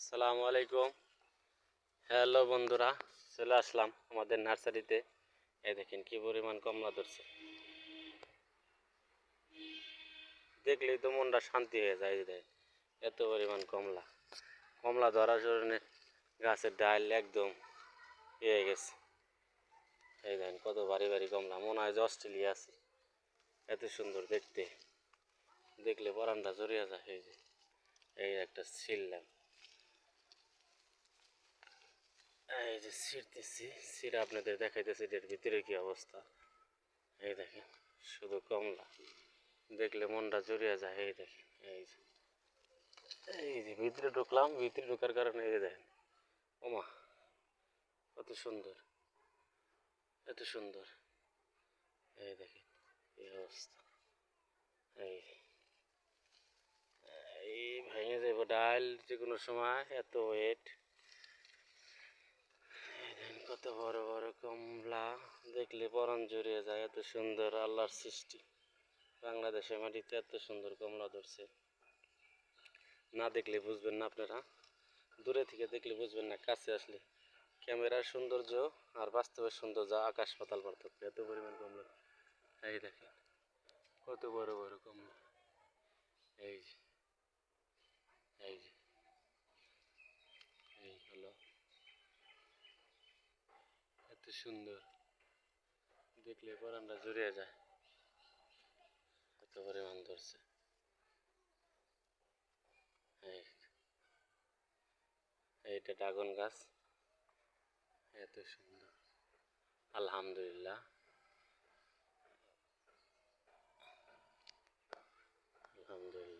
আসসালামু আলাইকুম। হ্যালো বন্ধুরা, চলে আসলাম আমাদের নার্সারিতে। এই দেখেন কি পরিমাণ কমলা ধরছে, দেখলেই তো মনটা শান্তি হয়ে যায়। এই দেখেন এত পরিমাণ কমলা, কমলা ধরার জন্য গাছের ডাল একদম হয়ে গেছে। এই দেখেন কত ভারী ভারী কমলা, মনে হয় যে অস্ট্রেলিয়া আছে, এত সুন্দর দেখতে, দেখলে পরানটা জড়িয়ে যায়। এই যে এই একটা ছিললাম, এই যে ছিঁড়তেছি, ছিঁড়ে আপনাদের দেখাইতেছি এর ভিতরে কি অবস্থা। এই দেখেন শুধু কমলা, দেখলে মনটা জড়িয়ে যায়। এই দেখেন এই যে ভিতরে ঢুকলাম, ভিতরে ঢোকার কারণে এই দেখেন ওমা কত সুন্দর, এত সুন্দর। এই দেখেন এই অবস্থা, এই এই ভেঙে যাবো ডাল যে কোনো সময়, এত ওয়েট। এই দেখেন কত বড় বড় কমলা, দেখলে পরাণ জড়িয়ে যায়। এত সুন্দর আল্লাহর সৃষ্টি, বাংলাদেশের মাটিতে এত সুন্দর কমলা ধরছে। না দেখলে বুঝবেন না আপনারা, দূরে থেকে দেখলে বুঝবেন না, কাছে আসলে ক্যামেরার সৌন্দর্য আর বাস্তবের সৌন্দর্য আকাশ পাতাল পার্থক্য। এত পরিমাণ কমলা, এই দেখেন কত বড় বড় কমলা। এই যে এই যে এই হলো, এত সুন্দর, দেখলে পরানটা জুড়িয়ে যায়। এত পরিমাণ ধরছে। এই এইটা ড্রাগন গাছ, এত সুন্দর। আলহামদুলিল্লাহ, আলহামদুলিল্লাহ।